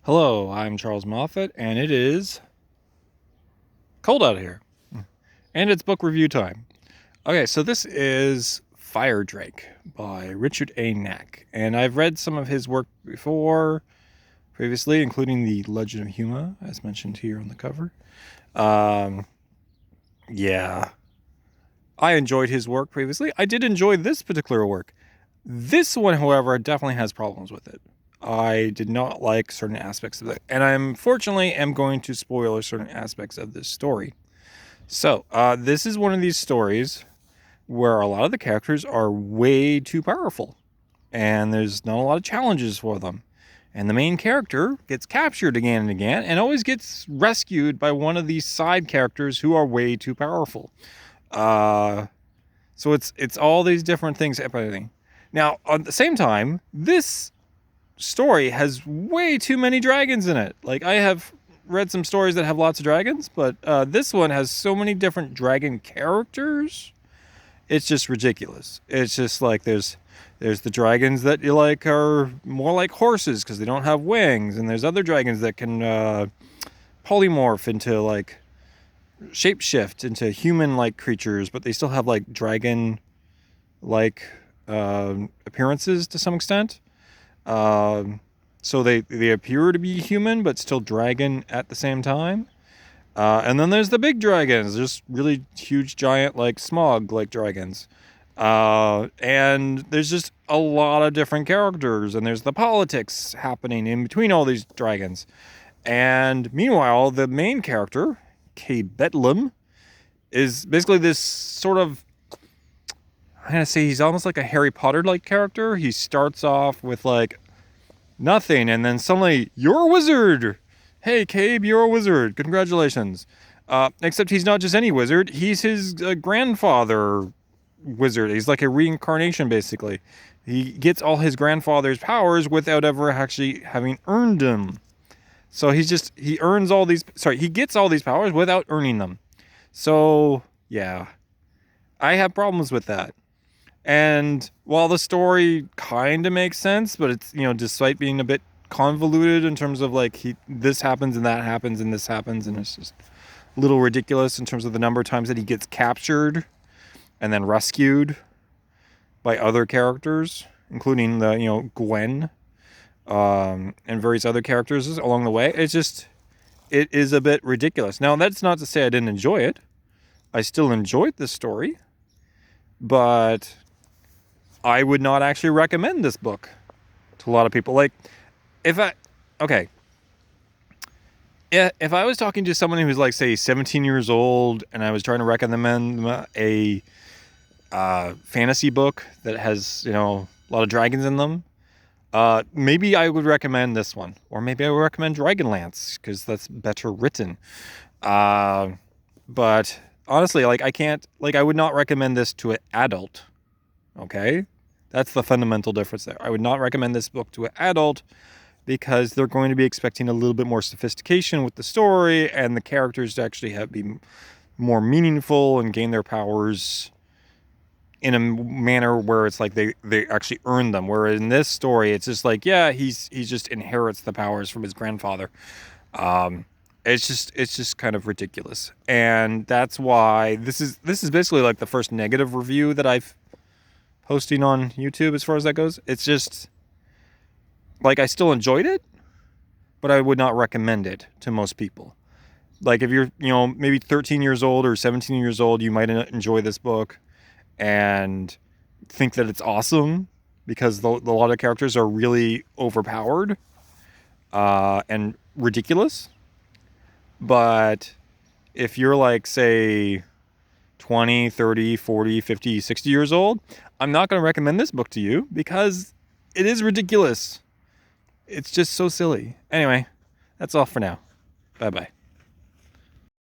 Hello, I'm Charles Moffat, and it is cold out here. And it's book review time. Okay, so this is FireDrake by Richard A. Knaak. And I've read some of his work previously, including The Legend of Huma, as mentioned here on the cover. Yeah, I enjoyed his work previously. I did enjoy this particular work. This one, however, definitely has problems with it. I did not like certain aspects of it, and I unfortunately am going to spoil certain aspects of this story. So, this is one of these stories where a lot of the characters are way too powerful, and there's not a lot of challenges for them. And the main character gets captured again and again, and always gets rescued by one of these side characters who are way too powerful. So it's all these different things happening. Now, at the same time, this story has way too many dragons in it. Like, I have read some stories that have lots of dragons, but this one has so many different dragon characters. It's just ridiculous. It's just like there's the dragons that you like are more like horses because they don't have wings, and there's other dragons that can polymorph into like shapeshift into human-like creatures, but they still have like dragon-like appearances to some extent. So they appear to be human, but still dragon at the same time. And then there's the big dragons, just really huge, giant, like smog-like dragons. And there's just a lot of different characters, and there's the politics happening in between all these dragons. And meanwhile, the main character, Kay Bedlam, is basically this sort of, I'm gonna say he's almost like a Harry Potter-like character. He starts off with like nothing, and then suddenly, you're a wizard! Hey, Cabe, you're a wizard. Congratulations. Except he's not just any wizard. He's his grandfather wizard. He's like a reincarnation, basically. He gets all his grandfather's powers without ever actually having earned them. So he gets all these powers without earning them. So, yeah. I have problems with that. And while the story kind of makes sense, but it's, despite being a bit convoluted in terms of like this happens and that happens and this happens, and it's just a little ridiculous in terms of the number of times that he gets captured and then rescued by other characters, including the Gwen and various other characters along the way. It is a bit ridiculous. Now, that's not to say I didn't enjoy it. I still enjoyed this story, but I would not actually recommend this book to a lot of people. Like, if I was talking to someone who's like, say, 17 years old, and I was trying to recommend them a fantasy book that has, a lot of dragons in them, maybe I would recommend this one. Or maybe I would recommend Dragonlance, because that's better written. But honestly, like, I would not recommend this to an adult. Okay? That's the fundamental difference there. I would not recommend this book to an adult because they're going to be expecting a little bit more sophistication with the story and the characters to actually be more meaningful and gain their powers in a manner where it's like they actually earn them. Whereas in this story, it's just like, yeah, he just inherits the powers from his grandfather. It's just kind of ridiculous. And that's why this is basically like the first negative review that I've posting on YouTube as far as that goes. It's just like, I still enjoyed it, but I would not recommend it to most people. Like, if you're, maybe 13 years old or 17 years old, you might enjoy this book and think that it's awesome because a lot of characters are really overpowered and ridiculous. But if you're like, say, 20, 30, 40, 50, 60 years old, I'm not going to recommend this book to you because it is ridiculous. It's just so silly. Anyway, that's all for now. Bye-bye.